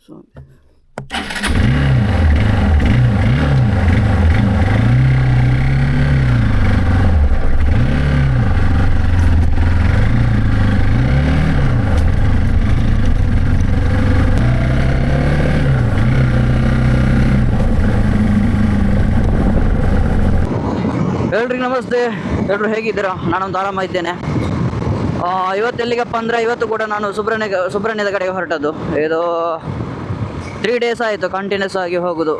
ಸ್ವಾಮಿ. ಎಲ್ರಿಗೂ ನಮಸ್ತೆ. ಎಲ್ಲರೂ ಹೇಗಿದ್ದೀರಾ? ನಾನೊಂದು ಆರಾಮ ಇದ್ದೇನೆ. ಇವತ್ತು ಎಲ್ಲಿಗಪ್ಪ ಅಂದರೆ, ಇವತ್ತು ಕೂಡ ನಾನು ಸುಬ್ರಹ್ಮಣ್ಯದ ಕಡೆಗೆ ಹೊರಟದ್ದು. ಇದು 3 ಡೇಸ್ ಆಯಿತು ಕಂಟಿನ್ಯೂಸ್ ಆಗಿ ಹೋಗೋದು.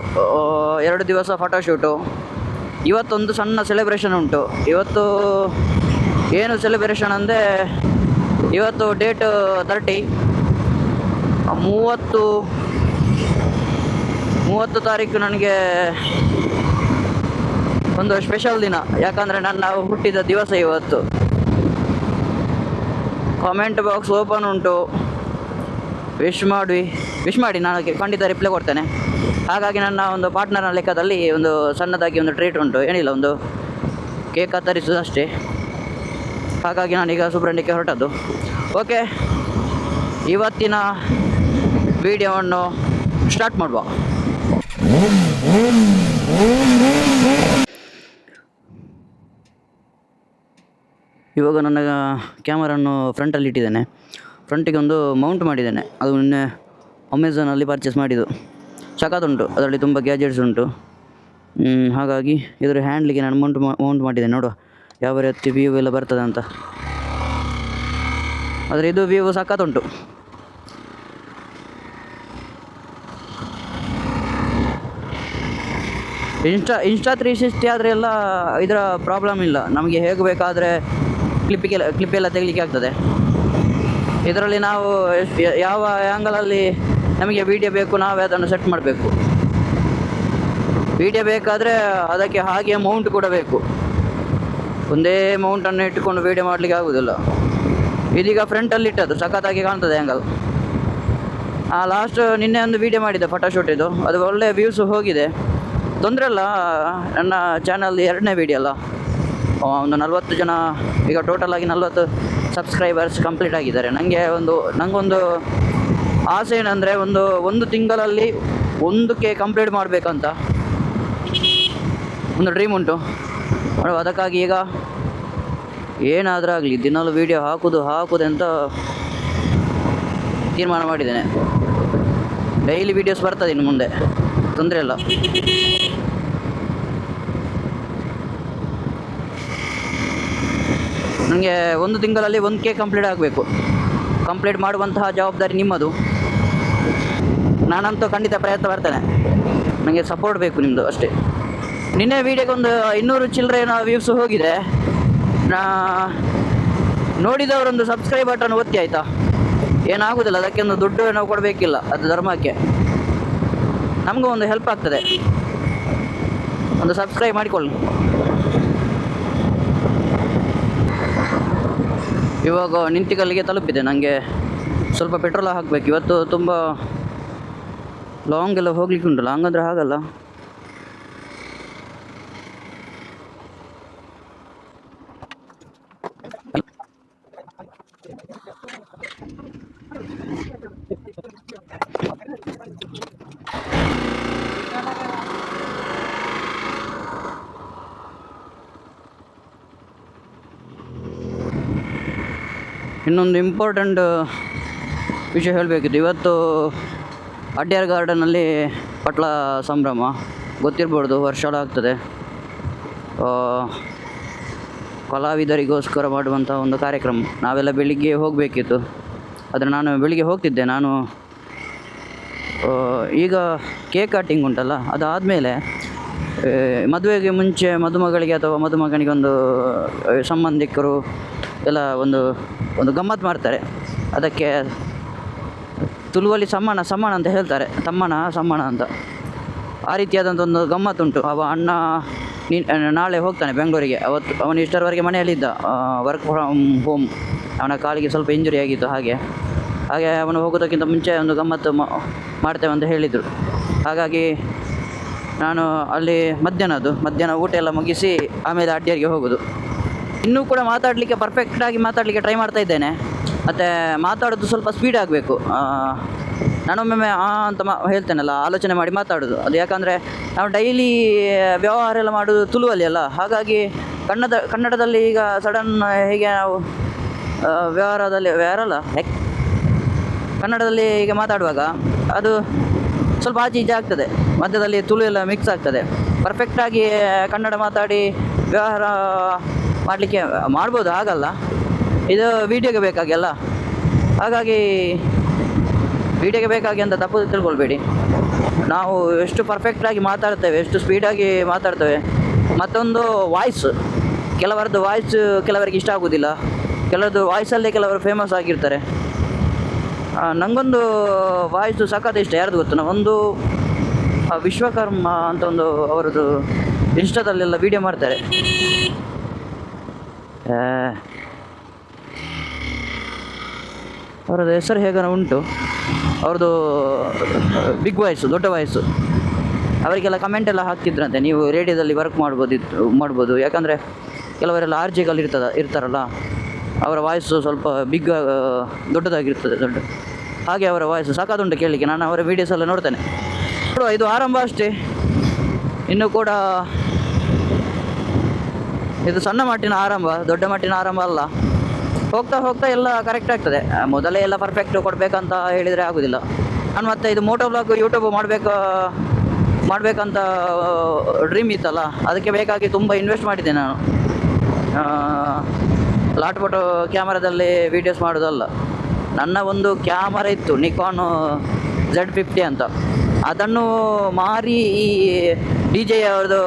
2 ದಿವಸ ಫೋಟೋಶೂಟು. ಇವತ್ತೊಂದು ಸಣ್ಣ ಸೆಲೆಬ್ರೇಷನ್ ಉಂಟು. ಇವತ್ತು ಏನು ಸೆಲೆಬ್ರೇಷನ್ ಅಂದರೆ, ಇವತ್ತು ಡೇಟ್ 30 ತಾರೀಕು ನನಗೆ ಒಂದು ಸ್ಪೆಷಲ್ ದಿನ. ಯಾಕಂದರೆ ನನ್ನ ಹುಟ್ಟಿದ ದಿವಸ ಇವತ್ತು. ಕಾಮೆಂಟ್ ಬಾಕ್ಸ್ ಓಪನ್ ಉಂಟು. ವಿಶ್ ಮಾಡಿ ನಾನು ಖಂಡಿತ ರಿಪ್ಲೈ ಕೊಡ್ತೇನೆ. ಹಾಗಾಗಿ ನನ್ನ ಒಂದು ಪಾರ್ಟ್ನರ್ನ ಲೆಕ್ಕದಲ್ಲಿ ಒಂದು ಸಣ್ಣದಾಗಿ ಒಂದು ಟ್ರೀಟ್ ಉಂಟು. ಏನಿಲ್ಲ, ಒಂದು ಕೇಕ್ ಕತ್ತರಿಸೋದು ಅಷ್ಟೇ. ಹಾಗಾಗಿ ನಾನೀಗ ಸುಬ್ರಹ್ಮಣ್ಯಕ್ಕೆ ಹೊರಟದ್ದು. ಓಕೆ, ಇವತ್ತಿನ ವಿಡಿಯೋವನ್ನು ಸ್ಟಾರ್ಟ್ ಮಾಡುವ. ಇವಾಗ ನನ್ನ ಕ್ಯಾಮರನ್ನು ಫ್ರಂಟಲ್ಲಿ ಇಟ್ಟಿದ್ದೇನೆ. ಫ್ರಂಟಿಗೆ ಒಂದು ಮೌಂಟ್ ಮಾಡಿದ್ದೇನೆ. ಅದು ನಿನ್ನೆ ಅಮೆಝಾನಲ್ಲಿ ಪರ್ಚೇಸ್ ಮಾಡಿದ್ದು. ಸಖತ್ತುಂಟು. ಅದರಲ್ಲಿ ತುಂಬ ಗ್ಯಾಜೆಟ್ಸ್ ಉಂಟು. ಹಾಗಾಗಿ ಇದರ ಹ್ಯಾಂಡ್ಲಿಗೆ ನಾನು ಮೌಂಟ್ ಮಾಡಿದ್ದೇನೆ. ನೋಡುವ ಯಾವ ರೀತಿ ವ್ಯೂ ಎಲ್ಲ ಬರ್ತದೆ ಅಂತ. ಆದರೆ ಇದು ವ್ಯೂ ಸಖತ್ತುಂಟು. ಇನ್ಸ್ಟಾ 360 ಆದರೆ ಎಲ್ಲ ಇದರ ಪ್ರಾಬ್ಲಮ್ ಇಲ್ಲ. ನಮಗೆ ಹೇಗೆ ಬೇಕಾದರೆ ಕ್ಲಿಪ್ಪೆಲ್ಲ ತೆಗಲಿಕ್ಕೆ ಆಗ್ತದೆ. ಇದರಲ್ಲಿ ನಾವು ಯಾವ ಆ್ಯಂಗಲಲ್ಲಿ ನಮಗೆ ವೀಡಿಯೋ ಬೇಕು ನಾವೇ ಅದನ್ನು ಸೆಟ್ ಮಾಡಬೇಕು. ವೀಡಿಯೋ ಬೇಕಾದರೆ ಅದಕ್ಕೆ ಹಾಗೆ ಮೌಂಟ್ ಕೂಡ ಬೇಕು. ಒಂದೇ ಮೌಂಟನ್ನು ಇಟ್ಟುಕೊಂಡು ವೀಡಿಯೋ ಮಾಡಲಿಕ್ಕೆ ಆಗೋದಿಲ್ಲ. ಇದೀಗ ಫ್ರಂಟಲ್ಲಿ ಇಟ್ಟದ್ದು ಸಖತ್ತಾಗಿ ಕಾಣ್ತದೆ ಆ್ಯಂಗಲ್. ಲಾಸ್ಟ್ ನಿನ್ನೆ ಒಂದು ವೀಡಿಯೋ ಮಾಡಿದ್ದೆ ಫೋಟೋಶೂಟ್. ಇದು ಅದು ಒಳ್ಳೆ ವ್ಯೂಸು ಹೋಗಿದೆ. ತೊಂದರೆ ಇಲ್ಲ. ನನ್ನ ಚಾನಲ್ 2ನೇ ವೀಡಿಯೋ ಅಲ್ಲ. ಒಂದು 40 ಜನ ಈಗ ಟೋಟಲಾಗಿ 40 ಸಬ್ಸ್ಕ್ರೈಬರ್ಸ್ ಕಂಪ್ಲೀಟ್ ಆಗಿದ್ದಾರೆ. ನನಗೊಂದು ಆಸೆ ಏನಂದರೆ, ಒಂದು ತಿಂಗಳಲ್ಲಿ 1K ಕಂಪ್ಲೀಟ್ ಮಾಡಬೇಕಂತ ಒಂದು ಡ್ರೀಮ್ ಉಂಟು. ಅದಕ್ಕಾಗಿ ಈಗ ಏನಾದರೂ ಆಗಲಿ ದಿನಾಲು ವೀಡಿಯೋ ಹಾಕೋದು ಅಂತ ತೀರ್ಮಾನ ಮಾಡಿದ್ದೇನೆ. ಡೈಲಿ ವೀಡಿಯೋಸ್ ಬರ್ತದೆ ಇನ್ನು ಮುಂದೆ, ತೊಂದರೆ ಇಲ್ಲ. ನನಗೆ ಒಂದು ತಿಂಗಳಲ್ಲಿ 1K ಕಂಪ್ಲೀಟ್ ಆಗಬೇಕು. ಕಂಪ್ಲೀಟ್ ಮಾಡುವಂತಹ ಜವಾಬ್ದಾರಿ ನಿಮ್ಮದು. ನಾನಂತೂ ಖಂಡಿತ ಪ್ರಯತ್ನ ಬರ್ತೇನೆ. ನನಗೆ ಸಪೋರ್ಟ್ ಬೇಕು ನಿಮ್ಮದು ಅಷ್ಟೇ. ನಿನ್ನೆ ವೀಡಿಯೋಗೆ ಒಂದು 200 ಚಿಲ್ಲರೆ ವ್ಯೂಸ್ ಹೋಗಿದೆ. ನೋಡಿದವರೊಂದು ಸಬ್ಸ್ಕ್ರೈಬ್ ಬಟನ್ ಒತ್ತಿ ಆಯಿತಾ. ಏನಾಗೋದಿಲ್ಲ, ಅದಕ್ಕೆ ಒಂದು ದುಡ್ಡು ನಾವು ಕೊಡಬೇಕಿಲ್ಲ. ಅದು ಧರ್ಮಕ್ಕೆ ನಮಗೂ ಒಂದು ಹೆಲ್ಪ್ ಆಗ್ತದೆ. ಒಂದು ಸಬ್ಸ್ಕ್ರೈಬ್ ಮಾಡಿಕೊಳ್ಳಿ. ಇವಾಗ ನಿಂತಿಗಲ್ಲಿಗೆ ತಲುಪಿದೆ. ನನಗೆ ಸ್ವಲ್ಪ ಪೆಟ್ರೋಲ್ ಹಾಕಬೇಕು. ಇವತ್ತು ತುಂಬ ಲಾಂಗ್ ಎಲ್ಲ ಹೋಗ್ಲಿಕ್ಕೆ ಉಂಟು. ಲಾಂಗ್ ಅಂದರೆ ಹಾಗಲ್ಲ. ಇನ್ನೊಂದು ಇಂಪಾರ್ಟೆಂಟ್ ವಿಷಯ ಹೇಳಬೇಕಿತ್ತು. ಇವತ್ತು ಅಡ್ಯಾರ್ ಗಾರ್ಡನಲ್ಲಿ ಪಟ್ಲ ಸಂಭ್ರಮ ಗೊತ್ತಿರ್ಬೋದು, ವರ್ಷಾಲ ಆಗ್ತದೆ. ಕಲಾವಿದರಿಗೋಸ್ಕರ ಮಾಡುವಂಥ ಒಂದು ಕಾರ್ಯಕ್ರಮ. ನಾವೆಲ್ಲ ಬೆಳಿಗ್ಗೆ ಹೋಗಬೇಕಿತ್ತು, ಆದರೆ ನಾನು ಬೆಳಿಗ್ಗೆ ಹೋಗ್ತಿದ್ದೆ. ನಾನು ಈಗ ಕೇಕ್ ಕಟ್ಟಿಂಗ್ ಉಂಟಲ್ಲ, ಅದಾದಮೇಲೆ ಮದುವೆಗೆ ಮುಂಚೆ ಮದುಮಗಳಿಗೆ ಅಥವಾ ಮದುಮಗನಿಗೆ ಒಂದು ಸಂಬಂಧಿಕರು ಎಲ್ಲ ಒಂದು ಗಮ್ಮತ್ತು ಮಾಡ್ತಾರೆ. ಅದಕ್ಕೆ ತುಳುವಲ್ಲಿ ಸಮ್ಮಣ ಅಂತ ಹೇಳ್ತಾರೆ. ಸಮ್ಮಣ ಅಂತ. ಆ ರೀತಿಯಾದಂಥ ಒಂದು ಗಮ್ಮತ್ತುಂಟು. ಅಣ್ಣ ನಾಳೆ ಹೋಗ್ತಾನೆ ಬೆಂಗಳೂರಿಗೆ. ಅವನು ಇಷ್ಟರವರೆಗೆ ಮನೆಯಲ್ಲಿದ್ದ, ವರ್ಕ್ ಫ್ರಮ್ ಹೋಮ್. ಅವನ ಕಾಲಿಗೆ ಸ್ವಲ್ಪ ಇಂಜುರಿ ಆಗಿತ್ತು. ಹಾಗೆ ಅವನು ಹೋಗೋದಕ್ಕಿಂತ ಮುಂಚೆ ಒಂದು ಗಮ್ಮತ್ತು ಮಾಡ್ತೇವೆ ಅಂತ ಹೇಳಿದರು. ಹಾಗಾಗಿ ನಾನು ಅಲ್ಲಿ ಮಧ್ಯಾಹ್ನ ಊಟ ಎಲ್ಲ ಮುಗಿಸಿ ಆಮೇಲೆ ಅಡ್ಯಾರಿಗೆ ಹೋಗೋದು. ಇನ್ನೂ ಕೂಡ ಪರ್ಫೆಕ್ಟಾಗಿ ಮಾತಾಡಲಿಕ್ಕೆ ಟ್ರೈ ಮಾಡ್ತಾ ಇದ್ದೇನೆ. ಮತ್ತು ಮಾತಾಡೋದು ಸ್ವಲ್ಪ ಸ್ಪೀಡ್ ಆಗಬೇಕು. ನಾನೊಮ್ಮೊಮ್ಮೆ ಅಂತ ಹೇಳ್ತೇನಲ್ಲ, ಆಲೋಚನೆ ಮಾಡಿ ಮಾತಾಡೋದು. ಅದು ಯಾಕಂದರೆ ನಾವು ಡೈಲಿ ವ್ಯವಹಾರ ಎಲ್ಲ ಮಾಡೋದು ತುಳುವಲ್ಲಿ ಅಲ್ಲ, ಹಾಗಾಗಿ ಕನ್ನಡದಲ್ಲಿ ಈಗ ಸಡನ್ ಹೀಗೆ ನಾವು ಕನ್ನಡದಲ್ಲಿ ಈಗ ಮಾತಾಡುವಾಗ ಅದು ಸ್ವಲ್ಪ ಆಚೆ ಈಚೆ ಆಗ್ತದೆ, ಮಧ್ಯದಲ್ಲಿ ತುಳು ಎಲ್ಲ ಮಿಕ್ಸ್ ಆಗ್ತದೆ. ಪರ್ಫೆಕ್ಟಾಗಿ ಕನ್ನಡ ಮಾತಾಡಿ ವ್ಯವಹಾರ ಮಾಡ್ಬೋದು, ಹಾಗಲ್ಲ. ಇದು ವೀಡಿಯೋಗೆ ಬೇಕಾಗಿ ಅಲ್ಲ, ಹಾಗಾಗಿ ವೀಡಿಯೋಗೆ ಬೇಕಾಗಿ ಅಂತ ತಪ್ಪು ತಿಳ್ಕೊಳ್ಬೇಡಿ. ನಾವು ಎಷ್ಟು ಪರ್ಫೆಕ್ಟಾಗಿ ಮಾತಾಡ್ತೇವೆ, ಎಷ್ಟು ಸ್ಪೀಡಾಗಿ ಮಾತಾಡ್ತೇವೆ. ಮತ್ತೊಂದು ಕೆಲವರದ್ದು ವಾಯ್ಸ್ ಕೆಲವರಿಗೆ ಇಷ್ಟ ಆಗೋದಿಲ್ಲ. ಕೆಲವರದ್ದು ವಾಯ್ಸಲ್ಲೇ ಕೆಲವರು ಫೇಮಸ್ ಆಗಿರ್ತಾರೆ. ನನಗೊಂದು ವಾಯ್ಸು ಸಖತ್ ಇಷ್ಟ. ಯಾರ್ದು ಗೊತ್ತು, ಒಂದು ವಿಶ್ವಕರ್ಮ ಅಂತ ಒಂದು ಅವರದ್ದು ಇನ್ಸ್ಟಾದಲ್ಲೆಲ್ಲ ವೀಡಿಯೋ ಮಾಡ್ತಾರೆ. ಅವರದ್ದು ಹೆಸರು ಹೇಗಾನ ಉಂಟು, ಅವ್ರದ್ದು ಬಿಗ್ ವಾಯ್ಸು, ದೊಡ್ಡ ವಾಯ್ಸು. ಅವರಿಗೆಲ್ಲ ಕಮೆಂಟ್ ಎಲ್ಲ ಹಾಕ್ತಿದ್ರಂತೆ, ನೀವು ರೇಡಿಯೋದಲ್ಲಿ ವರ್ಕ್ ಮಾಡ್ಬೋದು. ಯಾಕಂದರೆ ಕೆಲವರೆಲ್ಲ RJ ಇರ್ತಾರಲ್ಲ, ಅವರ ವಾಯ್ಸು ಸ್ವಲ್ಪ ದೊಡ್ಡದಾಗಿರ್ತದೆ. ಹಾಗೆ ಅವರ ವಾಯ್ಸು ಸಾಕಾದುಂಟು ಕೇಳಲಿಕ್ಕೆ. ನಾನು ಅವರ ವೀಡಿಯೋಸ್ ಎಲ್ಲ ನೋಡ್ತೇನೆ. ಇದು ಆರಂಭ ಅಷ್ಟೇ, ಇನ್ನೂ ಕೂಡ ಇದು ಸಣ್ಣ ಮಟ್ಟಿನ ಆರಂಭ, ದೊಡ್ಡ ಮಟ್ಟಿನ ಆರಂಭ ಅಲ್ಲ. ಹೋಗ್ತಾ ಹೋಗ್ತಾ ಎಲ್ಲ ಕರೆಕ್ಟ್ ಆಗ್ತದೆ. ಮೊದಲೇ ಎಲ್ಲ ಪರ್ಫೆಕ್ಟ್ ಕೊಡಬೇಕಂತ ಹೇಳಿದರೆ ಆಗೋದಿಲ್ಲ. ನಾನು ಮತ್ತೆ ಇದು ಮೋಟೋ ಬ್ಲಾಗ್ ಯೂಟ್ಯೂಬ್ ಮಾಡಬೇಕಂತ ಡ್ರೀಮ್ ಇತ್ತಲ್ಲ, ಅದಕ್ಕೆ ಬೇಕಾಗಿ ತುಂಬ ಇನ್ವೆಸ್ಟ್ ಮಾಡಿದ್ದೆ ನಾನು. ಲಾಟ್ ಫೋಟೋ ಕ್ಯಾಮರಾದಲ್ಲಿ ವೀಡಿಯೋಸ್ ಮಾಡೋದಲ್ಲ. ನನ್ನ ಒಂದು ಕ್ಯಾಮರಾ ಇತ್ತು, ನಿಕಾನ್ Z50 ಅಂತ. ಅದನ್ನು ಮಾರಿ ಈ DJ ಅವ್ರದ್ದು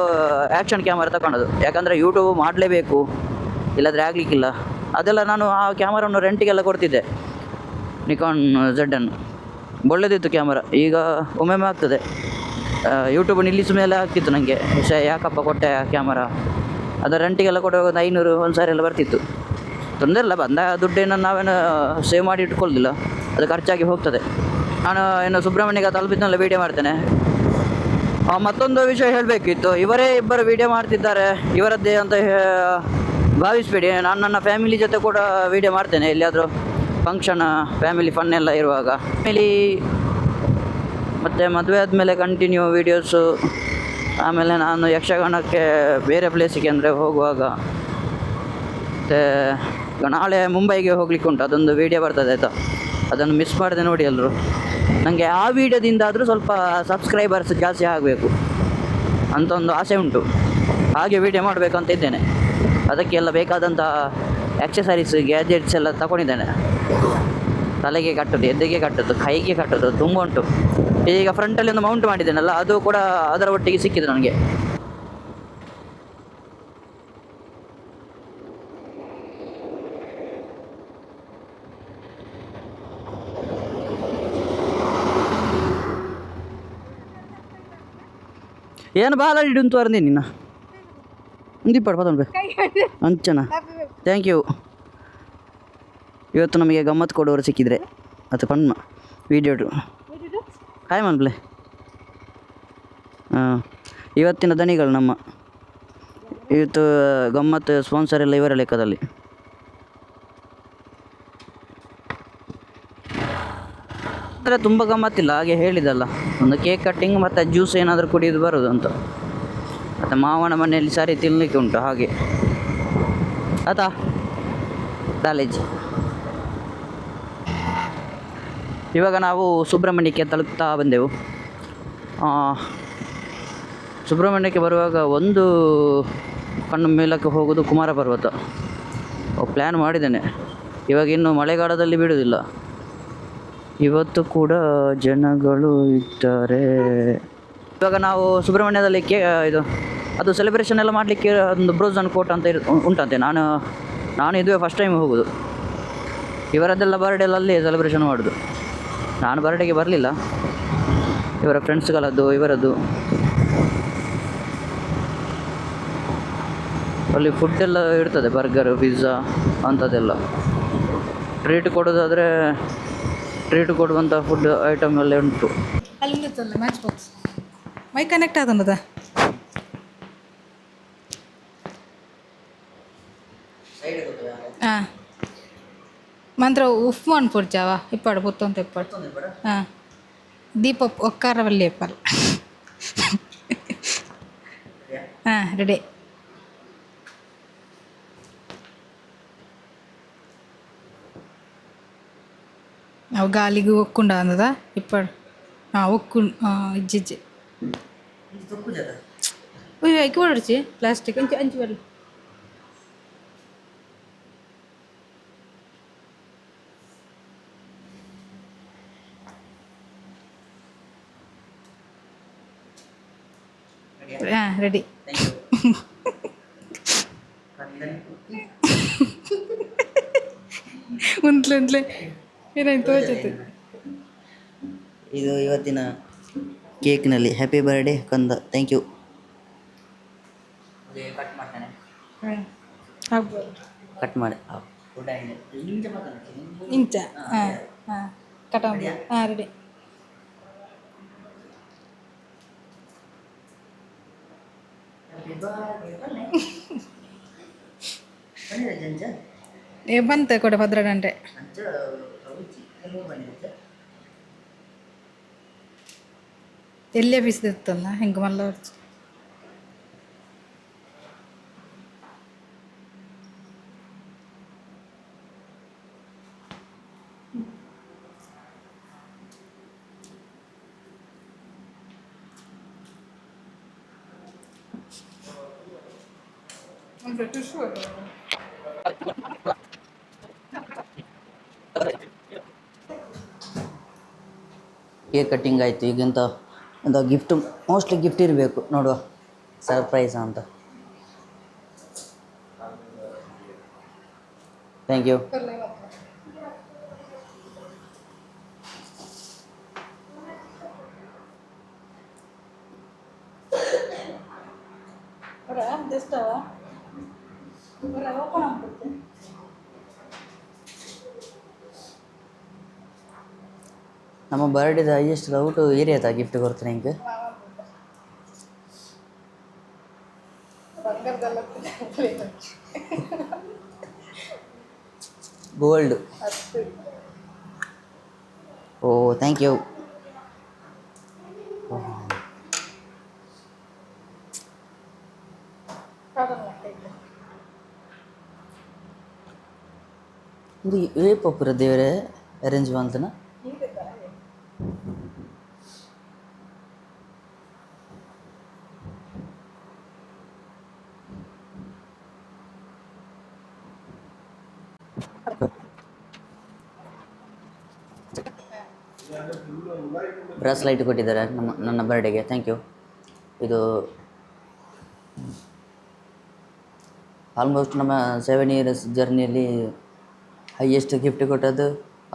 ಆ್ಯಕ್ಷನ್ ಕ್ಯಾಮರಾ ತಗೊಂಡದು. ಯಾಕಂದರೆ ಯೂಟ್ಯೂಬ್ ಮಾಡಲೇಬೇಕು, ಇಲ್ಲಾಂದರೆ ಆಗಲಿಕ್ಕಿಲ್ಲ. ಅದೆಲ್ಲ ನಾನು ಆ ಕ್ಯಾಮರಾವನ್ನು ರೆಂಟಿಗೆಲ್ಲ ಕೊಡ್ತಿದ್ದೆ, ನಿಕಾನ್ Z ಅನ್ನು. ಒಳ್ಳೆದಿತ್ತು ಕ್ಯಾಮರಾ. ಈಗ ಒಮ್ಮೊಮ್ಮೆ ಆಗ್ತದೆ, ಯೂಟ್ಯೂಬ್ ನಿಲ್ಲಿಸ ಮೇಲೆ ಆಗ್ತಿತ್ತು ನನಗೆ, ಯಾಕಪ್ಪ ಕೊಟ್ಟೆ ಆ ಕ್ಯಾಮರಾ. ಅದರ ರೆಂಟಿಗೆಲ್ಲ ಕೊಡುವಾಗ ಒಂದು 500 ಒಂದು ಸಾರಿ ಎಲ್ಲ ಬರ್ತಿತ್ತು. ತೊಂದರೆ ಇಲ್ಲ, ಬಂದ ದುಡ್ಡೇನು ನಾವೇನು ಸೇವ್ ಮಾಡಿ ಇಟ್ಕೊಳ್ಳೋದಿಲ್ಲ, ಅದು ಖರ್ಚಾಗಿ ಹೋಗ್ತದೆ. ನಾನು ಇನ್ನು ಸುಬ್ರಹ್ಮಣ್ಯಗೆ ತಲುಪಿದ್ನೆಲ್ಲ ವೀಡಿಯೋ ಮಾಡ್ತೇನೆ. ಮತ್ತೊಂದು ವಿಷಯ ಹೇಳಬೇಕಿತ್ತು, ಇವರೇ ಇಬ್ಬರು ವೀಡಿಯೋ ಮಾಡ್ತಿದ್ದಾರೆ, ಇವರದ್ದೇ ಅಂತ ಭಾವಿಸಬೇಡಿ. ನಾನು ನನ್ನ ಫ್ಯಾಮಿಲಿ ಜೊತೆ ಕೂಡ ವೀಡಿಯೋ ಮಾಡ್ತೇನೆ, ಎಲ್ಲಿಯಾದರೂ ಫಂಕ್ಷನ್, ಫ್ಯಾಮಿಲಿ ಫನ್ ಎಲ್ಲ ಇರುವಾಗ. ಮತ್ತು ಮದುವೆ ಆದಮೇಲೆ ಕಂಟಿನ್ಯೂ ವೀಡಿಯೋಸು. ಆಮೇಲೆ ನಾನು ಯಕ್ಷಗಾನಕ್ಕೆ ಬೇರೆ ಪ್ಲೇಸಿಗೆ ಅಂದರೆ ಹೋಗುವಾಗ, ಮತ್ತು ನಾಳೆ ಮುಂಬೈಗೆ ಹೋಗ್ಲಿಕ್ಕೆ ಉಂಟು, ಅದೊಂದು ವೀಡಿಯೋ ಬರ್ತದೆ ಆಯಿತಾ, ಅದನ್ನು ಮಿಸ್ ಮಾಡಿದೆ ನೋಡಿ ಎಲ್ಲರೂ. ನನಗೆ ಆ ವೀಡಿಯೋದಿಂದಾದರೂ ಸ್ವಲ್ಪ ಸಬ್ಸ್ಕ್ರೈಬರ್ಸ್ ಜಾಸ್ತಿ ಆಗಬೇಕು ಅಂತ ಒಂದು ಆಸೆ ಉಂಟು. ಹಾಗೆ ವೀಡಿಯೋ ಮಾಡಬೇಕಂತ ಇದ್ದೇನೆ. ಅದಕ್ಕೆಲ್ಲ ಬೇಕಾದಂಥ ಆಕ್ಸೆಸರೀಸ್, ಗ್ಯಾಜೆಟ್ಸ್ ಎಲ್ಲ ತಗೊಂಡಿದ್ದೇನೆ. ತಲೆಗೆ ಕಟ್ಟೋದು, ಎದೆಗೆ ಕಟ್ಟೋದು, ಕೈಗೆ ಕಟ್ಟೋದು ತುಂಬ ಉಂಟು. ಈಗ ಫ್ರಂಟಲ್ಲಿ ಒಂದು ಮೌಂಟ್ ಮಾಡಿದ್ದೇನಲ್ಲ, ಅದು ಕೂಡ ಅದರ ಒಟ್ಟಿಗೆ ಸಿಕ್ಕಿದೆ ನನಗೆ. ಏನು ಬಾಲಾಡಿ ಉಂಟು ಅರ್ದಿ ನಿನ್ನ ಒಂದಿಪ್ಪಡು ಪದೊಂದು ಅಂಚನಾ. Thank you. ಇವತ್ತು ನಮಗೆ ಗಮ್ಮತ್ತು ಕೊಡೋರು ಸಿಕ್ಕಿದ್ರೆ ಅದು ಪಣ್ಣ ವೀಡಿಯೋ ಹಾಯ್ ಮನ್ಪ್ಲೆ. ಇವತ್ತಿನ ದಣಿಗಳು ನಮ್ಮ ಇವತ್ತು ಗಮ್ಮತ್ತು ಸ್ಪಾನ್ಸರ್ ಎಲ್ಲ ಇವರ ಲೆಕ್ಕದಲ್ಲಿ. ಅಂದರೆ ತುಂಬ ಗಮ್ಮತ್ತಿಲ್ಲ, ಹಾಗೆ ಹೇಳಿದಲ್ಲ, ಒಂದು ಕೇಕ್ ಕಟ್ಟಿಂಗ್ ಮತ್ತು ಜ್ಯೂಸ್ ಏನಾದರೂ ಕುಡಿಯೋದು ಬರೋದು ಅಂತ. ಮತ್ತು ಮಾವನ ಮನೆಯಲ್ಲಿ ಸರಿ ತಿನ್ನಲಿಕ್ಕೆ ಉಂಟು ಹಾಗೆ ಆತಾ ಕಾಲೇಜ್. ಇವಾಗ ನಾವು ಸುಬ್ರಹ್ಮಣ್ಯಕ್ಕೆ ತಲುಪ್ತಾ ಬಂದೆವು. ಸುಬ್ರಹ್ಮಣ್ಯಕ್ಕೆ ಬರುವಾಗ ಒಂದು ಕಣ್ಣು ಮೇಲಕ್ಕೆ ಹೋಗೋದು ಕುಮಾರ ಪರ್ವತ ಪ್ಲ್ಯಾನ್ ಮಾಡಿದ್ದೇನೆ. ಇವಾಗ ಇನ್ನು ಮಳೆಗಾಲದಲ್ಲಿ ಬಿಡೋದಿಲ್ಲ. ಇವತ್ತು ಕೂಡ ಜನಗಳು ಇದ್ದಾರೆ. ಇವಾಗ ನಾವು ಸುಬ್ರಹ್ಮಣ್ಯದಲ್ಲಿ ಅದು ಸೆಲೆಬ್ರೇಷನ್ ಎಲ್ಲ ಮಾಡಲಿಕ್ಕೆ ಒಂದು ಬ್ರೋಸನ್ ಕೋಟ್ ಅಂತ ಉಂಟಂತೆ. ನಾನು ಇದುವೇ ಫಸ್ಟ್ ಟೈಮ್ ಹೋಗೋದು. ಇವರದ್ದೆಲ್ಲ ಬರ್ಡೇ ಎಲ್ಲ ಅಲ್ಲೇ ಸೆಲೆಬ್ರೇಷನ್ ಮಾಡೋದು. ನಾನು ಬರ್ಡೇಗೆ ಬರಲಿಲ್ಲ, ಇವರ ಫ್ರೆಂಡ್ಸ್ಗಳದ್ದು ಇವರದ್ದು. ಅಲ್ಲಿ ಫುಡ್ಡೆಲ್ಲ ಇರ್ತದೆ, ಬರ್ಗರ್, ಪಿಜ್ಜಾ ಅಂಥದ್ದೆಲ್ಲ. ಟ್ರೀಟ್ ಕೊಡೋದಾದರೆ ಟ್ರೀಟ್ ಕೊಡುವಂಥ ಫುಡ್ ಐಟಮ್ ಎಲ್ಲ ಉಂಟು. ಅಲ್ಲಿ ಮ್ಯಾಚ್ ಬಾಕ್ಸ್ ಮೈ ಕನೆಕ್ಟ್ ಆದನದ ಹಾಂ ಮಂತ್ರ ಉಫ್ ಮಾಡ್ಬಿಡ್ಚಾವ ಇಪ್ಪಾಡು ಪುತ್ತೊಂದು ಇಪ್ಪಾಡು ಹಾಂ ದೀಪ ಒಕ್ಕಾರವಲ್ಲಿ ಅಪ್ಪಲ್ ಹಾಂ ರೆಡಿ. ಅವು ಗಾಲಿಗೆ ಒಕ್ಕುಂಡ ಅಂದದ ಇಪ್ಪಡು ಒಕ್ಕುಂಡು ಇಜ್ಜಿಜ್ಜಿ ಐಕಿ ಓಡಿಸಿ ಪ್ಲಾಸ್ಟಿಕ್ ಅಂಚು ಅಂಚು ಬರಲಿ. ಹಾಂ ರೆಡಿ. ಉಂತ್ಲೆ ಏನಾಯ್ತು ತೋಚತ್ತು. ಇದು ಇವತ್ತಿನ ಕೇಕ್ನಲ್ಲಿ ಹ್ಯಾಪಿ ಬರ್ಡೇ ಕಂದ. Thank you. ಕಟ್ ಮಾಡ್ತಾನೆ. ಆಗ್ಬೋದು ಕಟ್ ಮಾಡಿ ಇಂಚ. ಹಾಂ ಹಾಂ ಕಟ್ ಮಾಡಿ. ಹಾಂ ರೆಡಿ. ಬಂತೆ ಕೊಡೆ 12 ಗಂಟೆ. ಎಲ್ಲೇ ಬಿಸಿದಿತ್ತಲ್ಲ ಹೆಂಗೆ ಮಲ್ಲ ಕೇಕ್ ಕಟ್ಟಿಂಗ್ ಆಯಿತು. ಈಗಿಂತ ಒಂದು ಗಿಫ್ಟ್, ಮೋಸ್ಟ್ಲಿ ಗಿಫ್ಟ್ ಇರಬೇಕು, ನೋಡುವ ಸರ್ಪ್ರೈಸ್ ಅಂತ. Thank you. ನಮ್ಮ ಬರ್ಡೇದ ಹೈಯೆಸ್ಟ್ ಔಟು ಏರಿಯಾದ ಗಿಫ್ಟ್ ಕೊಡ್ತೀನಿ ಹಿಂಗೆ. ಗೋಲ್ಡ್. Oh thank you. ಇದು ಏ ಪಪ್ಪುರ ದೇವರೇ ಅರೇಂಜ್ ಮಾಡ್ತಾನ. ಬ್ರಾಸ್ಲೈಟ್ ಕೊಟ್ಟಿದ್ದಾರೆ ನನ್ನ ಬರ್ಡೇಗೆ. Thank you. ಇದು ಆಲ್ಮೋಸ್ಟ್ ನಮ್ಮ 7 years ಜರ್ನಿಯಲ್ಲಿ ಹೈಯೆಸ್ಟ್ ಗಿಫ್ಟ್ ಕೊಟ್ಟದ್ದು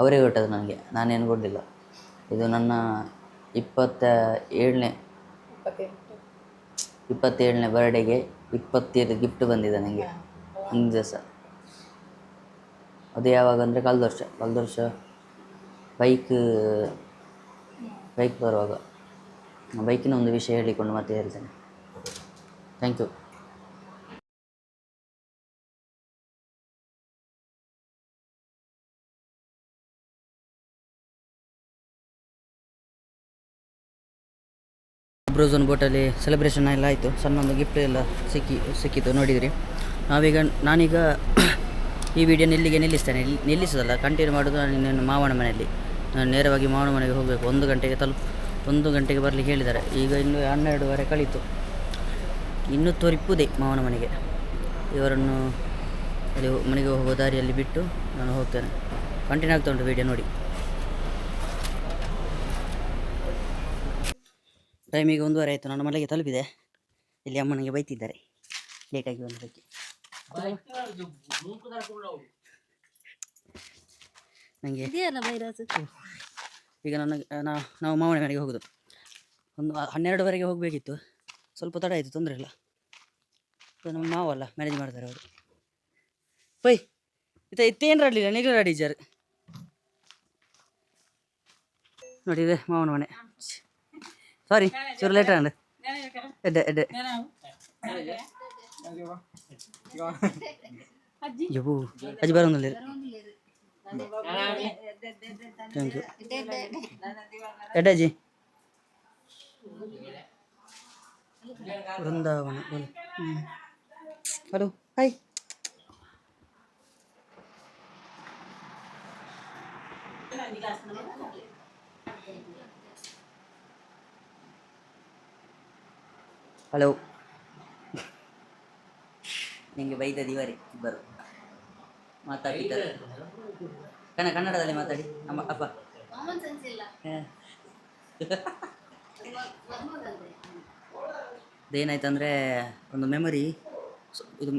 ಅವರೇ ಕೊಟ್ಟದ್ದು ನನಗೆ, ನಾನೇನು ಕೊಡಲಿಲ್ಲ. ಇದು ನನ್ನ 27ನೇ ಬರ್ಡೇಗೆ 27 ಗಿಫ್ಟ್ ಬಂದಿದೆ ನನಗೆ ಒಂದು ದಿವಸ. ಅದು ಯಾವಾಗ ಅಂದರೆ ಕಳೆದ ವರ್ಷ ಬೈಕ್ ಬರುವಾಗ. ಬೈಕಿನ ಒಂದು ವಿಷಯ ಹೇಳಿಕೊಂಡು ಮತ್ತೆ ಹೇಳ್ತೇನೆ. Thank you. ಬ್ರೋಝನ್ ಬೋಟಲ್ಲಿ ಸೆಲೆಬ್ರೇಷನ್ ಎಲ್ಲ ಆಯಿತು. ಸಣ್ಣ ಒಂದು ಗಿಫ್ಟ್ ಎಲ್ಲ ಸಿಕ್ಕಿತು ನೋಡಿದ್ರಿ. ನಾನೀಗ ಈ ವಿಡಿಯೋನ ಇಲ್ಲಿಗೆ ನಿಲ್ಲಿಸೋದಲ್ಲ, ಕಂಟಿನ್ಯೂ ಮಾಡೋದು ನಾನು ಮಾವನ ಮನೆಯಲ್ಲಿ. ನಾನು ನೇರವಾಗಿ ಮಾವನ ಮನೆಗೆ ಹೋಗಬೇಕು. 1 ಗಂಟೆಗೆ ಬರಲಿಕ್ಕೆ ಹೇಳಿದ್ದಾರೆ. ಈಗ ಇನ್ನೂ 12:30 ಕಳೀತು. ಇನ್ನೂ ತೋರಿಪ್ಪುದೇ ಮಾವನ ಮನೆಗೆ. ಇವರನ್ನು ಅಲ್ಲಿ ಮನೆಗೆ ಹೋಗೋ ದಾರಿಯಲ್ಲಿ ಬಿಟ್ಟು ನಾನು ಹೋಗ್ತೇನೆ. ಕಂಟಿನ್ಯೂ ಆಗ್ತಾ ಉಂಟು ವಿಡಿಯೋ ನೋಡಿ. ಟೈಮಿಗೆ 1:30 ಆಯಿತು. ನಾನು ಮನೆಗೆ ತಲುಪಿದೆ. ಇಲ್ಲಿ ಅಮ್ಮನಿಗೆ ಬೈತಿದ್ದಾರೆ ಲೇಟಾಗಿ ಬಂದದಕ್ಕೆ. ನನಗೆ ಈಗ ನಾವು ಮಾವನ ಮನೆಗೆ ಹೋಗೋದು. 12:30 ಹೋಗಬೇಕಿತ್ತು. ಸ್ವಲ್ಪ ತಡ ಆಯಿತು, ತೊಂದರೆ ಇಲ್ಲ. ನಮ್ಮ ಮಾವಲ್ಲ ಮ್ಯಾನೇಜ್ ಮಾಡ್ತಾರೆ ಅವರು. ಇತ್ತೇನು ಆಡಲಿಲ್ಲ, ನೀರು ಆಡಿದ್ದಾರೆ ನೋಡಿ. ಇದೆ ಮಾವನ ಮನೆ. ಸಾರಿ ಚೂರು ಲೇಟ್ ಅಂಡ್ ಎಡ್ಡೆ ಜಬು ಅಜ್ಜಿ ಬರೋದಿಲ್ಲ. ಥ್ಯಾಂಕ್ ಯು ಎಡ್ಡೆ ಅಜ್ಜಿ. ವೃಂದಾವನ. Hello, hi. ಹಲೋ. ನಿಮಗೆ ಬೈದ ದಿವಾರಿ ಇಬ್ಬರು ಮಾತಾಡ್ತಿದ್ದಾರೆ. ಕನ್ನಡದಲ್ಲಿ ಮಾತಾಡಿ ಅಮ್ಮ ಅಪ್ಪ. ಅದೇನಾಯ್ತಂದರೆ ಒಂದು ಮೆಮೊರಿ ಇದು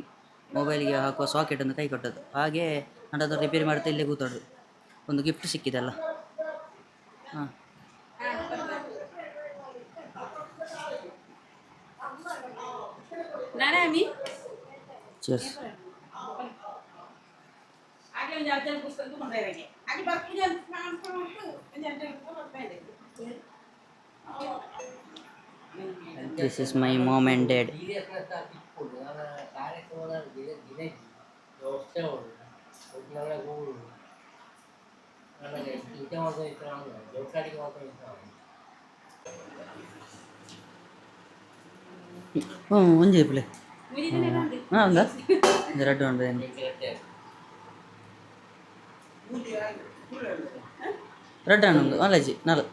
ಮೊಬೈಲಿಗೆ ಹಾಕುವ ಸಾಕೆಟನ್ನು ಕೈ ಕೊಟ್ಟದ್ದು. ಹಾಗೆ ನನ್ನದು ರಿಪೇರಿ ಮಾಡ್ತಾ ಇಲ್ಲೇ ಕೂತಾಡು. ಒಂದು ಗಿಫ್ಟ್ ಸಿಕ್ಕಿದೆಲ್ಲ. ಹಾಂ, ಚೀರ್ಸ್. This is my mom and dad. ಒಂಜಿ ಪ್ಲೇ ಹೌದಾ, ಎರಡು ಉಂಟು. ರೆಡ್ ಹಣ್ಣು ಒಂದು ಅಲರ್ಜಿ 4.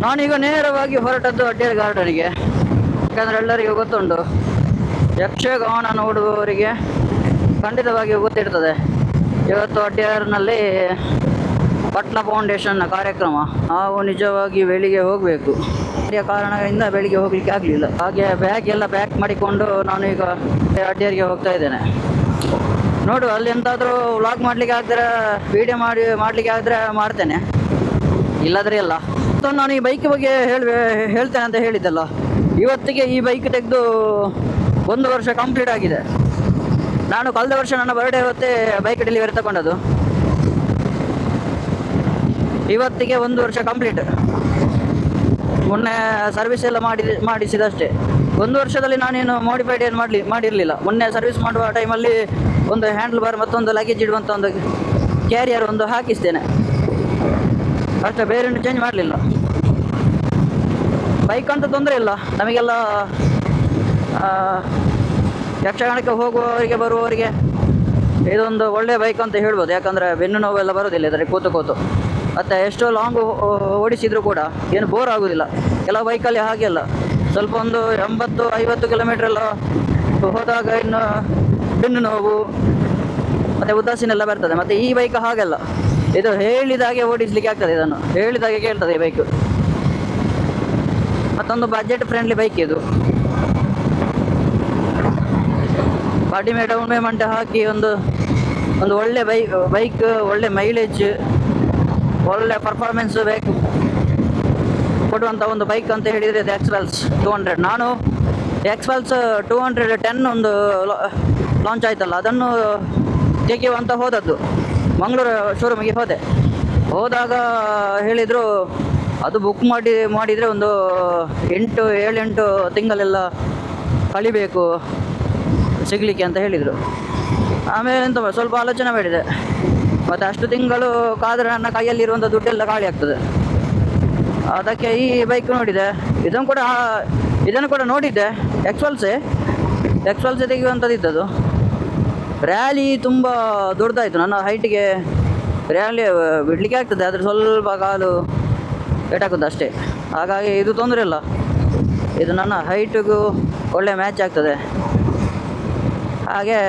ನಾನೀಗ ನೇರವಾಗಿ ಹೊರಟದ್ದು ಅಡ್ಯಾರ್ ಗಾರ್ಡನ್ಗೆ. ಯಾಕಂದರೆ ಎಲ್ಲರಿಗೂ ಗೊತ್ತುಂಟು, ಯಕ್ಷಗಾನ ನೋಡುವವರಿಗೆ ಖಂಡಿತವಾಗಿಯೂ ಗೊತ್ತಿರ್ತದೆ. ಇವತ್ತು ಅಡ್ಯಾರ್ನಲ್ಲಿ ಪಟ್ಲ ಫೌಂಡೇಶನ್ನ ಕಾರ್ಯಕ್ರಮ. ನಾವು ನಿಜವಾಗಿ ಬೆಳಿಗ್ಗೆ ಹೋಗಬೇಕು. ಕಾರಣದಿಂದ ಬೆಳಿಗ್ಗೆ ಹೋಗಲಿಕ್ಕೆ ಆಗಲಿಲ್ಲ. ಹಾಗೆ ಬ್ಯಾಗ್ ಎಲ್ಲ ಪ್ಯಾಕ್ ಮಾಡಿಕೊಂಡು ನಾನು ಈಗ ಅಡ್ಯಾರಿಗೆ ಹೋಗ್ತಾ ಇದ್ದೇನೆ. ನೋಡು, ಅಲ್ಲಿ ಎಂತಾದರೂ ವ್ಲಾಗ್ ಮಾಡಲಿಕ್ಕೆ ಆಗಿದ್ರೆ, ವೀಡಿಯೋ ಮಾಡಲಿಕ್ಕೆ ಆಗಿದ್ರೆ ಮಾಡ್ತೇನೆ, ಇಲ್ಲಾದರೆ ಇಲ್ಲ. ನಾನು ಈ ಬೈಕ್ ಬಗ್ಗೆ ಹೇಳ್ತೇನೆ ಅಂತ ಹೇಳಿದ್ದಲ್ಲ, ಇವತ್ತಿಗೆ ಈ ಬೈಕ್ ತೆಗೆದು 1 ವರ್ಷ ಕಂಪ್ಲೀಟ್ ಆಗಿದೆ. ನಾನು ಕಳೆದ ವರ್ಷ ನನ್ನ ಬರ್ಡೇ ಹೊತ್ತೇ ಬೈಕ್ ಡೆಲಿವರಿ ತಗೊಂಡದ್ದು. ಇವತ್ತಿಗೆ 1 ವರ್ಷ ಕಂಪ್ಲೀಟ್. ಮೊನ್ನೆ ಸರ್ವಿಸ್ ಎಲ್ಲ ಮಾಡಿಸಿದಷ್ಟೇ. 1 ವರ್ಷದಲ್ಲಿ ನಾನೇನು ಮಾಡಿಫೈಡ್ ಏನು ಮಾಡಿರಲಿಲ್ಲ. ಮೊನ್ನೆ ಸರ್ವಿಸ್ ಮಾಡುವ ಟೈಮಲ್ಲಿ ಒಂದು ಹ್ಯಾಂಡಲ್ ಬಾರ್ ಮತ್ತೊಂದು ಲಗೇಜ್ ಇಡುವಂಥ ಒಂದು ಕ್ಯಾರಿಯರ್ ಒಂದು ಹಾಕಿಸ್ತೇನೆ ಅಷ್ಟೇ, ಬೇರೇನು ಚೇಂಜ್ ಮಾಡಲಿಲ್ಲ. ಬೈಕ್ ಅಂತ ತೊಂದರೆ ಇಲ್ಲ ನಮಗೆಲ್ಲ. ಯಕ್ಷಗಾನಕ್ಕೆ ಹೋಗುವವರಿಗೆ ಬರುವವರಿಗೆ ಇದೊಂದು ಒಳ್ಳೆಯ ಬೈಕ್ ಅಂತ ಹೇಳ್ಬೋದು. ಯಾಕಂದರೆ ಬೆನ್ನು ನೋವೆಲ್ಲ ಬರೋದಿಲ್ಲ ಇದರಲ್ಲಿ ಕೂತು. ಮತ್ತು ಎಷ್ಟೋ ಲಾಂಗ್ ಓಡಿಸಿದರೂ ಕೂಡ ಏನು ಬೋರ್ ಆಗೋದಿಲ್ಲ. ಕೆಲವು ಬೈಕಲ್ಲಿ ಹಾಗೆ ಅಲ್ಲ, ಸ್ವಲ್ಪ ಒಂದು 80-50 ಕಿಲೋಮೀಟ್ರ್ ಎಲ್ಲ ಹೋದಾಗ ಇನ್ನು ಬೆನ್ನು ನೋವು ಮತ್ತು ಉದಾಸೀನೆಲ್ಲ ಬರ್ತದೆ. ಮತ್ತು ಈ ಬೈಕ್ ಹಾಗೆಲ್ಲ, ಇದು ಹೇಳಿದಾಗೆ ಓಡಿಸಲಿಕ್ಕೆ ಆಗ್ತದೆ. ಇದನ್ನು ಹೇಳಿದಾಗೆ ಕೇಳ್ತದೆ ಈ ಬೈಕು. ಮತ್ತೊಂದು ಬಜೆಟ್ ಫ್ರೆಂಡ್ಲಿ ಬೈಕ್ ಇದು. ಕಡಿಮೆ ಡೌನ್ ಪೇಮೆಂಟ್ ಹಾಕಿ ಒಂದು ಒಳ್ಳೆ ಬೈಕ್ ಒಳ್ಳೆ ಮೈಲೇಜ್, ಒಳ್ಳೆ ಪರ್ಫಾರ್ಮೆನ್ಸ್ ಬೇಕು ಕೊಡುವಂಥ ಒಂದು ಬೈಕ್ ಅಂತ ಹೇಳಿದರೆ ಇದು ಎಕ್ಸ್ಪಲ್ಸ್ 200. ನಾನು ಎಕ್ಸ್ಪಲ್ಸ್ 210 ಒಂದು ಲಾಂಚ್ ಆಯ್ತಲ್ಲ, ಅದನ್ನು ತೆಗೆಯುವಂತ ಹೋದದ್ದು. ಮಂಗಳೂರು ಶೋರೂಮಿಗೆ ಹೋದಾಗ ಹೇಳಿದರು ಅದು ಬುಕ್ ಮಾಡಿದರೆ ಒಂದು 7-8 ತಿಂಗಳೆಲ್ಲ ಕಳಿಬೇಕು ಸಿಗಲಿಕ್ಕೆ ಅಂತ ಹೇಳಿದರು. ಆಮೇಲೆ ಎಂತ ಸ್ವಲ್ಪ ಆಲೋಚನೆ ಮಾಡಿದೆ, ಮತ್ತು ಅಷ್ಟು ತಿಂಗಳು ಕಾದರೆ ನನ್ನ ಕೈಯಲ್ಲಿರುವಂಥ ದುಡ್ಡೆಲ್ಲ ಖಾಲಿ ಆಗ್ತದೆ. ಅದಕ್ಕೆ ಈ ಬೈಕ್ ನೋಡಿದೆ. ಇದನ್ನು ಕೂಡ ನೋಡಿದ್ದೆ. ಎಕ್ಸ್ಪಲ್ಸೇ ತೆಗೆಯುವಂಥದ್ದು ಇದ್ದದ್ದು. ರ್ಯಾಲಿ ತುಂಬ ದೊಡ್ಡದಾಯಿತು. ನನ್ನ ಹೈಟಿಗೆ ರ್ಯಾಲಿ ಬಿಡಲಿಕ್ಕೆ ಆಗ್ತದೆ, ಆದರೆ ಸ್ವಲ್ಪ ಕಾಲು ಏಟಾಗೋದು ಅಷ್ಟೇ. ಹಾಗಾಗಿ ಇದು ತೊಂದರೆ ಇಲ್ಲ, ಇದು ನನ್ನ ಹೈಟಿಗೂ ಒಳ್ಳೆ ಮ್ಯಾಚ್ ಆಗ್ತದೆ. ಹಾಗೆ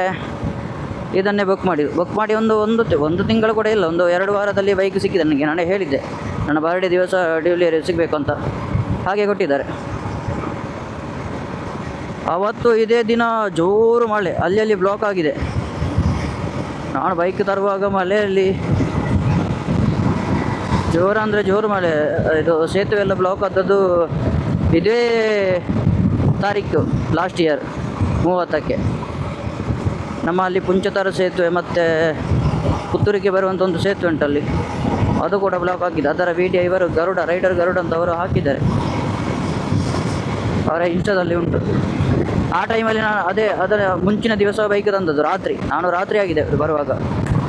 ಇದನ್ನೇ ಬುಕ್ ಮಾಡಿ ಒಂದು ತಿಂಗಳು ಕೂಡ ಇಲ್ಲ, ಒಂದು 2 ವಾರದಲ್ಲಿ ಬೈಕ್ ಸಿಕ್ಕಿದೆ ನನಗೆ. ನಾನೇ ಹೇಳಿದ್ದೆ ನನ್ನ ಬರ್ಡೇ ದಿವಸ ಡೆಲಿವರಿ ಸಿಗಬೇಕು ಅಂತ, ಹಾಗೆ ಕೊಟ್ಟಿದ್ದಾರೆ. ಅವತ್ತು ಇದೇ ದಿನ ಜೋರು ಮಳೆ, ಅಲ್ಲಿ ಬ್ಲಾಕ್ ಆಗಿದೆ. ನಾನು ಬೈಕ್ ತರುವಾಗ ಮಳೆಯಲ್ಲಿ ಜೋರು ಅಂದರೆ ಜೋರು ಮಳೆ. ಇದು ಸೇತುವೆ ಎಲ್ಲ ಬ್ಲಾಕ್ ಆದದ್ದು ಇದೇ ತಾರೀಕು ಲಾಸ್ಟ್ ಇಯರ್ 30ಕ್ಕೆ. ನಮ್ಮ ಅಲ್ಲಿ ಪುಂಚತರ ಸೇತುವೆ ಮತ್ತು ಪುತ್ತೂರಿಗೆ ಬರುವಂಥ ಒಂದು ಸೇತುವೆ ಉಂಟಲ್ಲಿ, ಅದು ಕೂಡ ಬ್ಲಾಕ್ ಆಗಿದೆ. ಅದರ ವಿಡಿಯೋ ಇವರು ರೈಡರ್ ಗರುಡ ಅಂತ ಅವರು ಹಾಕಿದ್ದಾರೆ, ಅವರ ಇನ್ಸ್ಟಾದಲ್ಲಿ ಉಂಟು. ಆ ಟೈಮಲ್ಲಿ ನಾನು ಅದರ ಮುಂಚಿನ ದಿವಸ ಬೈಕ್ ತಂದದ್ದು ನಾನು ರಾತ್ರಿ ಆಗಿದೆ ಬರುವಾಗ.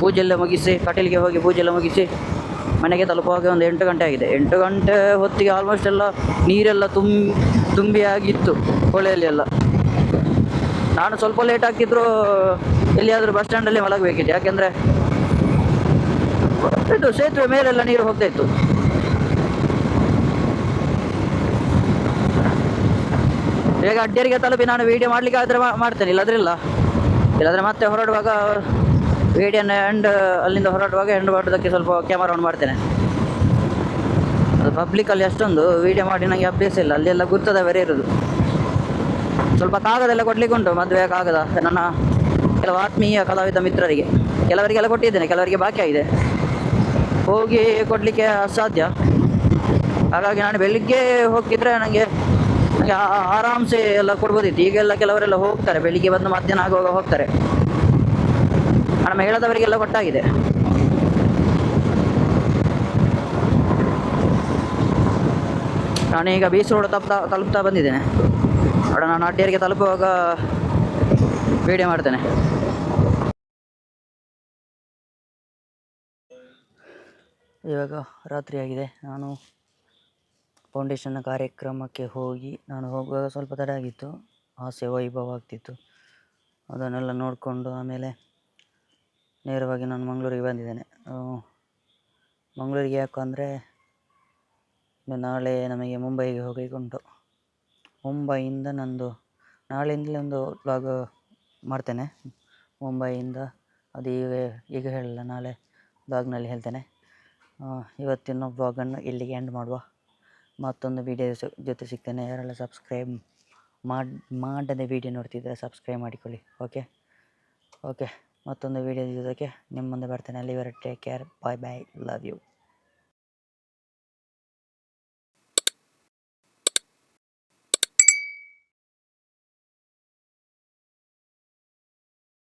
ಪೂಜೆಲ್ಲ ಮುಗಿಸಿ ಕಟೀಲಿಗೆ ಹೋಗಿ ಪೂಜೆಲ್ಲ ಮುಗಿಸಿ ಮನೆಗೆ ತಲುಪುವಾಗ ಒಂದು 8 ಗಂಟೆ ಆಗಿದೆ. 8 ಗಂಟೆ ಹೊತ್ತಿಗೆ ಆಲ್ಮೋಸ್ಟ್ ಎಲ್ಲ ನೀರೆಲ್ಲ ತುಂಬಿ ಆಗಿತ್ತು ಹೊಳೆಯಲ್ಲಿ ಎಲ್ಲ. ನಾನು ಸ್ವಲ್ಪ ಲೇಟ್ ಆಗ್ತಿದ್ರು ಎಲ್ಲಿಯಾದರೂ ಬಸ್ ಸ್ಟ್ಯಾಂಡಲ್ಲಿ ಮಲಗಬೇಕಿತ್ತು, ಯಾಕೆಂದರೆ ಇದು ಸೇತುವೆ ಮೇಲೆಲ್ಲ ನೀರು ಹೋಗ್ತಾ ಇತ್ತು. ಈಗ ಅಡ್ಡಿಯರಿಗೆ ತಲುಪಿ ನಾನು ವೀಡಿಯೋ ಮಾಡಲಿಕ್ಕೆ ಆದರೆ ಮಾಡ್ತೇನೆ, ಇಲ್ಲಾಂದರೆ ಮತ್ತೆ ಹೊರಡುವಾಗ ವೀಡಿಯೋನ ಅಲ್ಲಿಂದ ಹೊರಡುವಾಗ ಎಂಡ್ ಮಾಡೋದಕ್ಕೆ ಸ್ವಲ್ಪ ಕ್ಯಾಮರಾ ಆನ್ ಮಾಡ್ತೇನೆ. ಅದು ಪಬ್ಲಿಕಲ್ಲಿ ಅಷ್ಟೊಂದು ವೀಡಿಯೋ ಮಾಡಿ ನನಗೆ ಅಭ್ಯಾಸ ಇಲ್ಲ, ಅಲ್ಲೆಲ್ಲ ಗುರ್ತದ ಬೇರೆ ಇರೋದು. ಸ್ವಲ್ಪ ಕಾಗದೆಲ್ಲ ಕೊಡಲಿಕ್ಕೆ ಉಂಟು, ಮದುವೆ ಕಾಗದ ನನ್ನ ಕೆಲವು ಆತ್ಮೀಯ ಕಲಾವಿದ ಮಿತ್ರರಿಗೆ. ಕೆಲವರಿಗೆಲ್ಲ ಕೊಟ್ಟಿದ್ದೇನೆ, ಕೆಲವರಿಗೆ ಬಾಕಿ ಆಗಿದೆ, ಹೋಗಿ ಕೊಡಲಿಕ್ಕೆ ಅಸಾಧ್ಯ. ಹಾಗಾಗಿ ನಾನು ಬೆಳಿಗ್ಗೆ ಹೋಗಿದ್ರೆ ನನಗೆ ಆರಾಮ್ಸೆ ಎಲ್ಲ ಕೊಡ್ಬೋದಿತ್ತು. ಈಗೆಲ್ಲ ಕೆಲವರೆಲ್ಲ ಹೋಗ್ತಾರೆ, ಬೆಳಿಗ್ಗೆ ಬಂದು ಮಧ್ಯಾಹ್ನ ಆಗುವಾಗ ಹೋಗ್ತಾರೆ. ನಮ್ಮ ಹೇಳದವರಿಗೆಲ್ಲ ಕೊಟ್ಟಾಗಿದೆ. ನಾನೀಗ ಬೀಚ್ ರೋಡ್ ತಲುಪ್ತಾ ಬಂದಿದ್ದೇನೆ. ನಾನು ಅಡ್ಡಿಯರಿಗೆ ತಲುಪುವಾಗ ವಿಡಿಯೋ ಮಾಡ್ತೇನೆ. ಇವಾಗ ರಾತ್ರಿ ಆಗಿದೆ. ನಾನು ಫೌಂಡೇಶನ್ನ ಕಾರ್ಯಕ್ರಮಕ್ಕೆ ನಾನು ಹೋಗುವಾಗ ಸ್ವಲ್ಪ ತಡ ಆಗಿತ್ತು, ಹಾಸ್ಯ ವೈಭವ ಆಗ್ತಿತ್ತು. ಅದನ್ನೆಲ್ಲ ನೋಡಿಕೊಂಡು ಆಮೇಲೆ ನೇರವಾಗಿ ನಾನು ಮಂಗಳೂರಿಗೆ ಬಂದಿದ್ದೇನೆ. ಮಂಗಳೂರಿಗೆ ಯಾಕಂದರೆ ನಾಳೆ ನಮಗೆ ಮುಂಬೈಗೆ ಹೋಗಲಿಕ್ಕೆ ಉಂಟು. ಮುಂಬೈಯಿಂದ ನಾಳೆಯಿಂದಲೇ ಒಂದು ವ್ಲಾಗ್ ಮಾಡ್ತೇನೆ ಮುಂಬೈಯಿಂದ. ಅದು ಈಗ ಹೇಳಲ್ಲ, ನಾಳೆ ವ್ಲಾಗ್ನಲ್ಲಿ ಹೇಳ್ತೇನೆ. ಇವತ್ತಿನ ವ್ಲಾಗನ್ನು ಇಲ್ಲಿಗೆ ಎಂಡ್ ಮಾಡುವ. ಮತ್ತೊಂದು ವಿಡಿಯೋ ಜೊತೆ ಸಿಗ್ತೇನೆ. ಯಾರೆಲ್ಲ ಸಬ್ಸ್ಕ್ರೈಬ್ ಮಾಡದೆ ವಿಡಿಯೋ ನೋಡ್ತಿದ್ದರೆ ಸಬ್ಸ್ಕ್ರೈಬ್ ಮಾಡಿಕೊಳ್ಳಿ. ಓಕೆ, ಮತ್ತೊಂದು ವಿಡಿಯೋ ಜೊತೆಗೆ ನಿಮ್ಮ ಮುಂದೆ ಬರ್ತೇನೆ. ಅಲ್ಲಿವರೆಗೆ take care, bye, love you.